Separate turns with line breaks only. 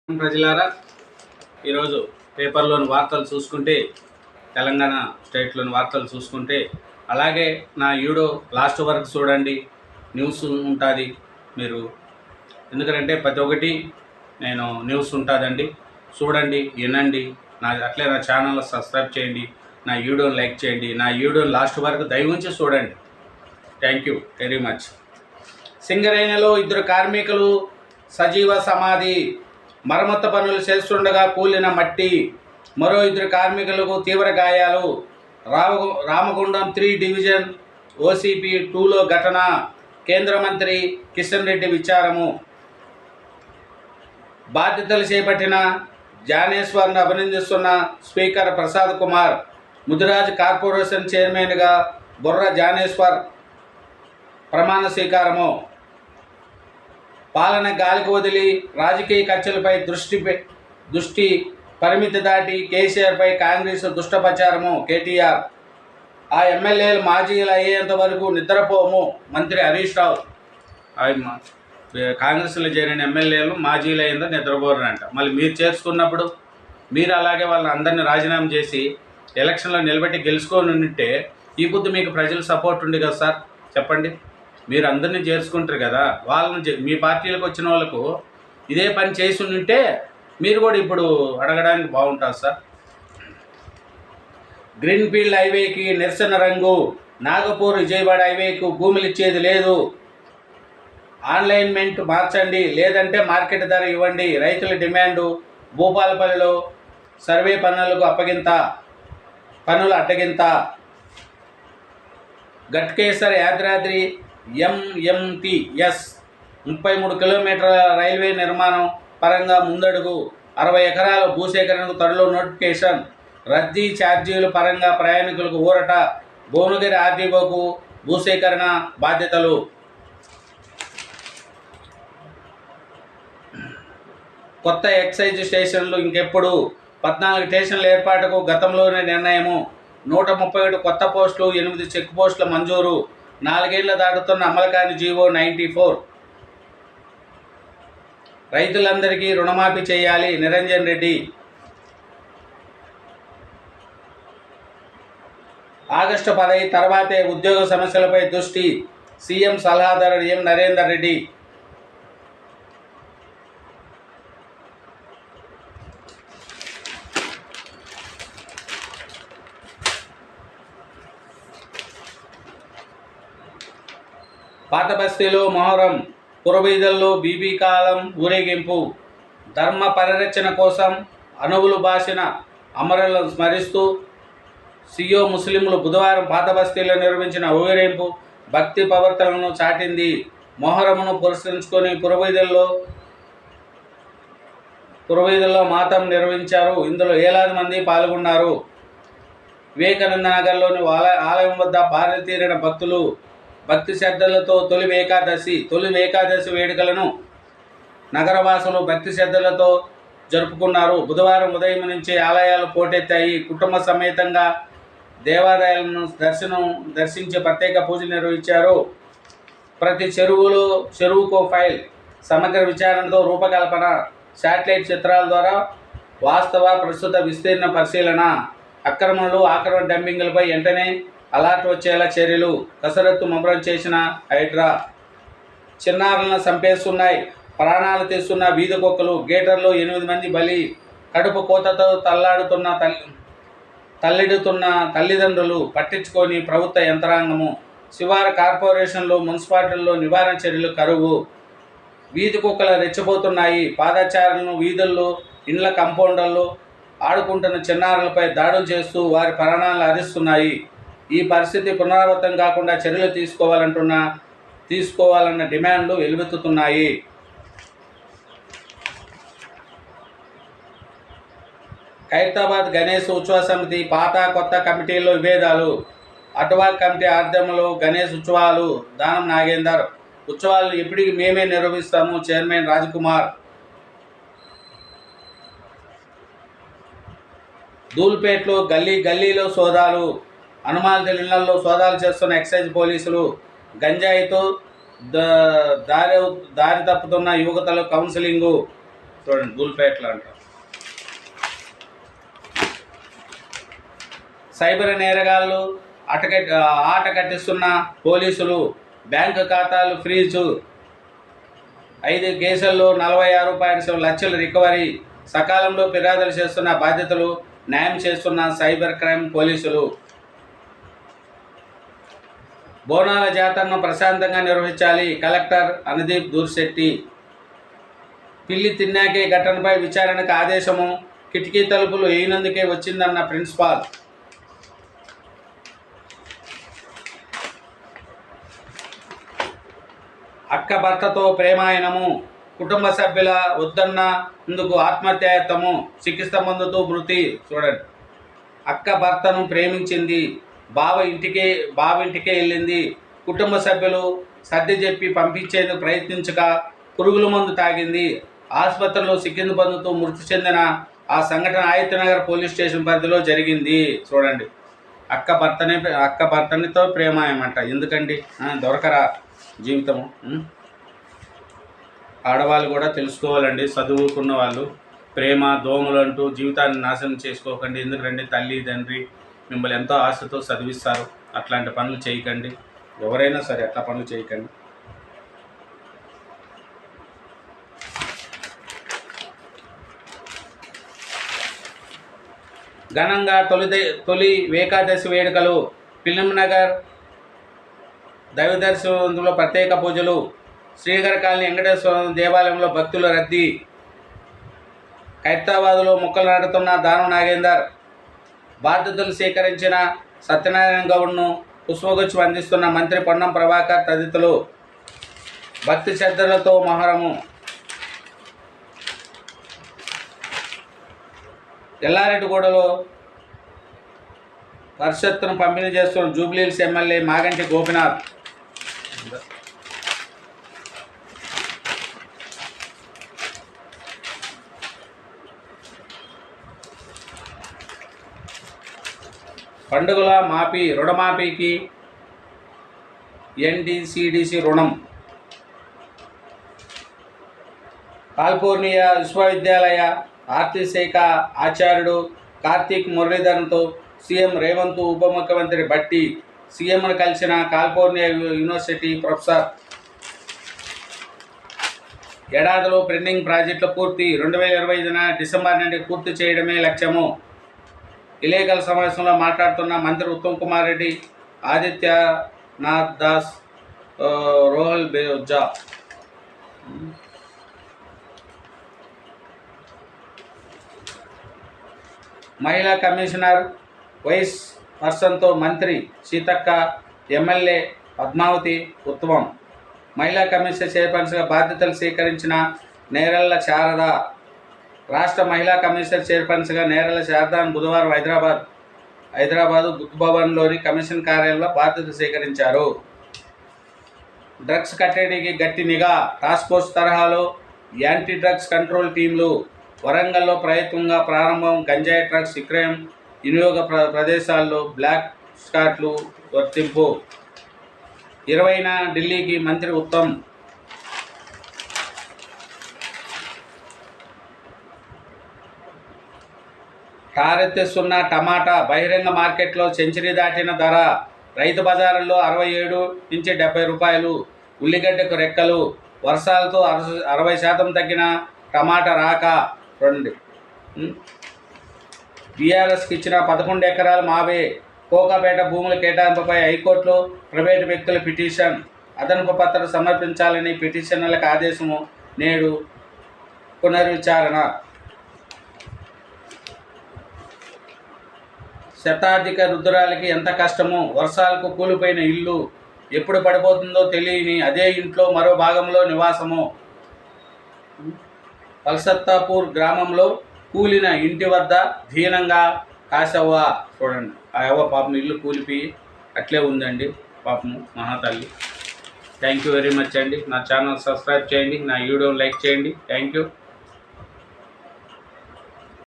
ప్రజలారా, ఈరోజు పేపర్లోని వార్తలు చూసుకుంటే, తెలంగాణ స్టేట్లోని వార్తలు చూసుకుంటే, అలాగే నా వీడియో లాస్ట్ వరకు చూడండి, న్యూస్ ఉంటుంది. మీరు ఎందుకంటే ప్రతి ఒక్కటి నేను న్యూస్ ఉంటుందండి, చూడండి, వినండి. అట్లే నా ఛానల్ సబ్స్క్రైబ్ చేయండి, నా వీడియోని లైక్ చేయండి, నా వీడియోని లాస్ట్ వరకు దయవుంచి చూడండి. Thank you very much. సింగరేణిలో 2 కార్మికులు సజీవ సమాధి. మరమ్మత్తు పనులు చేస్తుండగా కూలిన మట్టి. మరో 2 కార్మికులకు తీవ్ర గాయాలు. రామగుండం 3 డివిజన్ ఓసీపీ 2లో ఘటన. కేంద్ర మంత్రి కిషన్ రెడ్డి విచారము. బాధ్యతలు చేపట్టిన జానేశ్వర్ను అభినందిస్తున్న స్పీకర్ ప్రసాద్ కుమార్. ముదిరాజ్ కార్పొరేషన్ చైర్మన్గా బుర్ర జానేశ్వర్ ప్రమాణ స్వీకారము. పాలన గాలికి వదిలి రాజకీయ కక్షలపై దృష్టి పరిమితి దాటి కేసీఆర్పై కాంగ్రెస్ దుష్టప్రచారము. కేటీఆర్. ఆ ఎమ్మెల్యేలు మాజీలు అయ్యేంత వరకు నిద్రపోము. మంత్రి హరీష్ రావు. కాంగ్రెస్లో చేరిన ఎమ్మెల్యేలు మాజీలు అయ్యిందో నిద్రపోరంట. మళ్ళీ మీరు చేర్చుకున్నప్పుడు మీరు అలాగే వాళ్ళని అందరినీ రాజీనామా చేసి ఎలక్షన్లో నిలబెట్టి గెలుచుకొని ఉంటే ఈ పొద్దు మీకు ప్రజల సపోర్ట్ ఉంది కదా సార్, చెప్పండి. మీరు అందరినీ చేర్చుకుంటారు కదా, వాళ్ళని మీ పార్టీలకు వచ్చిన వాళ్ళకు ఇదే పని చేసి ఉంటే మీరు కూడా ఇప్పుడు అడగడానికి బాగుంటుంది సార్. గ్రీన్ఫీల్డ్ హైవేకి నిరసన రంగు. నాగపూర్ విజయవాడ హైవేకు భూములు ఇచ్చేది లేదు. ఆన్లైన్మెంట్ మార్చండి, లేదంటే మార్కెట్ ధర ఇవ్వండి. రైతుల డిమాండు. భూపాలపల్లిలో సర్వే పనులకు పనుల అడ్డగింత. ఘట్కేసర్ యాదాద్రి ఎంఎంటీఎస్ 33 కిలోమీటర్ల రైల్వే నిర్మాణం పరంగా ముందడుగు. 60 ఎకరాల భూసేకరణకు త్వరలో నోటిఫికేషన్. రద్దీ ఛార్జీల పరంగా ప్రయాణికులకు ఊరట. భువనగిరి ఆర్టీఓకు భూసేకరణ బాధ్యతలు. కొత్త ఎక్సైజ్ స్టేషన్లు ఇంకెప్పుడు? 14 స్టేషన్ల ఏర్పాటుకు గతంలోనే నిర్ణయము. 137 కొత్త పోస్టులు, 8 చెక్ పోస్టుల మంజూరు. 4 ఏళ్ల దాటుతున్న అమలుకాని జీవో 94. రైతులందరికీ రుణమాఫీ చేయాలి. నిరంజన్ రెడ్డి. ఆగస్టు 15 తర్వాతే ఉద్యోగ సమస్యలపై దృష్టి. సీఎం సలహాదారు ఎం నరేందర్ రెడ్డి. పాత బస్తీలో మొహరం. పురవీధుల్లో బీబీ కాలం ఊరేగింపు. ధర్మ పరిరక్షణ కోసం అణువులు బాసిన అమరులను స్మరిస్తూ సియో ముస్లింలు బుధవారం పాత బస్తీలో నిర్వహించిన ఊరేగింపు భక్తి ప్రవర్తనలను చాటింది. మొహరమును పురస్కరించుకొని పురవీధుల్లో మాతం నిర్వహించారు. ఇందులో వేలాది మంది పాల్గొన్నారు. వివేకానంద నగర్లోని ఆలయం వద్ద బారితీరిన భక్తులు భక్తి శ్రద్ధలతో తొలి ఏకాదశి వేడుకలను నగరవాసులు భక్తి శ్రద్ధలతో జరుపుకున్నారు. బుధవారం ఉదయం నుంచి ఆలయాలు పోటెత్తాయి. కుటుంబ సమేతంగా దేవాలయాలను దర్శించి ప్రత్యేక పూజలు నిర్వహించారు. ప్రతి చెరువుకు ఫైల్. సమగ్ర విచారణతో రూపకల్పన. శాటిలైట్ చిత్రాల ద్వారా వాస్తవ ప్రస్తుత విస్తీర్ణ పరిశీలన. ఆక్రమణ డంపింగ్లపై వెంటనే అలర్ట్ వచ్చేలా చర్యలు. కసరత్తు ముమ్మరం చేసిన హైడ్రా. చిన్నారులను చంపేస్తున్నాయి, ప్రాణాలు తీస్తున్న వీధి కుక్కలు. గేటర్లో 8 మంది బలి. కడుపు కోతతో తల్లిడుతున్న తల్లిదండ్రులు పట్టించుకొని ప్రభుత్వ యంత్రాంగము. శివారు కార్పొరేషన్లు, మున్సిపాలిటీల్లో నివారణ చర్యలు కరువు. వీధి కుక్కలు రెచ్చిపోతున్నాయి. పాదచారులను వీధుల్లో, ఇండ్ల కంపౌండర్లు ఆడుకుంటున్న చిన్నారులపై దాడులు చేస్తూ వారి ప్రాణాలను హరిస్తున్నాయి. ఈ పరిస్థితి పునరావృతం కాకుండా చర్యలు తీసుకోవాలన్న డిమాండ్లు వెలువెత్తుతున్నాయి. ఖైరతాబాద్ గణేష్ ఉత్సవ సమితి పాత కొత్త కమిటీల్లో విభేదాలు. అడ్వాక్ కమిటీ ఆధ్వర్యంలో గణేష్ ఉత్సవాలు. దానం నాగేందర్. ఉత్సవాలు ఎప్పటికీ మేమే నిర్వహిస్తాము. చైర్మన్ రాజ్కుమార్. ధూల్పేట్లో గల్లీలో సోదాలు. అనుమానిత ఇళ్లలో సోదాలు చేస్తున్న ఎక్సైజ్ పోలీసులు. గంజాయితో దారి తప్పుతున్న యువతలకు కౌన్సిలింగు. చూడండి, ధూళిపేటలో అంట. సైబర్ నేరగాళ్ళు ఆట కట్టిస్తున్న పోలీసులు, బ్యాంకు ఖాతాలు ఫ్రీజు, 5 కేసుల్లో 46.7 లక్షలు రికవరీ, సకాలంలో ఫిర్యాదులు చేస్తున్న బాధితులు, న్యాయం చేస్తున్న సైబర్ క్రైమ్ పోలీసులు. బోనాల జాతరను ప్రశాంతంగా నిర్వహించాలి, కలెక్టర్ అనుదీప్ దూర్శెట్టి. పిల్లి తిన్నాకే ఘటనపై విచారణకు ఆదేశము, కిటికీ తలుపులు వేయనందుకే వచ్చిందన్న ప్రిన్సిపాల్. అక్క భర్తతో ప్రేమాయణము, కుటుంబ సభ్యుల వద్దన్నందుకు ఆత్మహత్యాయత్నము, చికిత్స పొందుతూ మృతి. చూడండి, అక్క భర్తను ప్రేమించింది, బావ ఇంటికే వెళ్ళింది, కుటుంబ సభ్యులు సర్ది చెప్పి పంపించేందుకు ప్రయత్నించక పురుగుల మందు తాగింది, ఆసుపత్రిలో చికిత్స పొందుతూ మృతి చెందిన ఆ సంఘటన ఆయత్నగర్ పోలీస్ స్టేషన్ పరిధిలో జరిగింది. చూడండి, అక్క భర్తనితో ప్రేమాయమంట. ఎందుకండి దొరకరా జీవితము? ఆడవాళ్ళు కూడా తెలుసుకోవాలండి, చదువుకున్న వాళ్ళు. ప్రేమ దోమలు అంటూ జీవితాన్ని నాశనం చేసుకోకండి. ఎందుకంటే తల్లి తండ్రి మిమ్మల్ని ఎంతో ఆశతో చదివిస్తారు. అట్లాంటి పనులు చేయకండి, ఎవరైనా సరే అట్లా పనులు చేయకండి. ఘనంగా తొలి ఏకాదశి వేడుకలు, ఫిలింనగర్ దైవదర్శనంలో ప్రత్యేక పూజలు, శ్రీహరి కాలనీ వెంకటేశ్వర దేవాలయంలో భక్తుల రద్దీ. ఖైరతాబాద్లో మొక్కలు నాటుతున్న దానం నాగేందర్, బాధ్యతలు స్వీకరించిన సత్యనారాయణ గౌడ్ను పుష్పగుచ్ఛం అందిస్తున్న మంత్రి పొన్నం ప్రభాకర్ తదితరులు. భక్తి శ్రద్ధలతో మొహరము. ఎల్లారెడ్డిగూడలో పరిషత్తును పంపిణీ చేస్తున్న జూబ్లీహిల్స్ ఎమ్మెల్యే మాగంటి గోపినాథ్. పండుగల రుణమాఫీకి ఎన్డీసీడీసీ రుణం. కాలిఫోర్నియా విశ్వవిద్యాలయ ఆర్థిక శాఖ ఆచార్యుడు కార్తీక్ మురళీధరన్తో సీఎం రేవంత్, ఉప ముఖ్యమంత్రి భట్టి సీఎంను కలిసిన కాలిఫోర్నియా యూనివర్సిటీ ప్రొఫెసర్. ఏడాదిలో పెండింగ్ ప్రాజెక్టుల పూర్తి, 2025 డిసెంబర్ నుండి పూర్తి చేయడమే లక్ష్యము. విలేకరుల సమావేశంలో మాట్లాడుతున్న మంత్రి ఉత్తమ్ కుమార్ రెడ్డి, ఆదిత్యనాథ్ దాస్, రోహల్ బేజా. మహిళా కమిషనర్ వైస్ పర్సన్తో మంత్రి సీతక్క, ఎమ్మెల్యే పద్మావతి ఉత్తమం. మహిళా కమిషన్ చైర్పర్సన్గా బాధ్యతలు స్వీకరించిన నేరెళ్ల శారద. రాష్ట్ర మహిళా కమిషన్ చైర్పర్సన్గా నేరెళ్ల శారదాను బుధవారం హైదరాబాదు బుద్ధ్ భవన్లోని కమిషన్ కార్యాలయంలో బాధ్యతలు స్వీకరించారు. డ్రగ్స్ కట్టడికి గట్టి నిఘా, టాస్క్ ఫోర్స్ తరహాలో యాంటీ డ్రగ్స్ కంట్రోల్ టీంలు. వరంగల్లో ప్రయత్నంగా ప్రారంభం, గంజాయి డ్రగ్స్ విక్రయం, వినియోగ ప్రదేశాల్లో బ్లాక్ స్కాట్లు వర్తింపు. 20న ఢిల్లీకి మంత్రి ఉత్తమ్. టారెత్తిస్తున్న టమాటా, బహిరంగ మార్కెట్లో సెంచరీ దాటిన ధర. రైతు బజారుల్లో 67 నుంచి 70 రూపాయలు. ఉల్లిగడ్డకు రెక్కలు. వర్షాలతో 60% తగ్గిన టమాటా రాక. బీఆర్ఎస్కి ఇచ్చిన 11 ఎకరాలు మావే. కోకాపేట భూముల కేటాయింపుపై హైకోర్టులో ప్రైవేటు వ్యక్తుల పిటిషన్. అదనపు పత్రం సమర్పించాలని పిటిషనర్లకు ఆదేశము, నేడు పునర్విచారణ. శతాధిక వృద్ధురాలికి ఎంత కష్టమో, వర్షాలకు కూలిపోయిన ఇల్లు, ఎప్పుడు పడిపోతుందో తెలియని అదే ఇంట్లో మరో భాగంలో నివాసము. పల్సత్తాపూర్ గ్రామంలో కూలిన ఇంటి వద్ద దీనంగా కాసవ్వ. చూడండి, ఆ యవ్వ పాపం ఇల్లు కూలిపోయి అట్లే ఉందండి, పాపము మహాతల్లి. థ్యాంక్ యూ వెరీ మచ్ అండి. నా ఛానల్ సబ్స్క్రైబ్ చేయండి, నా వీడియోని లైక్ చేయండి. Thank you.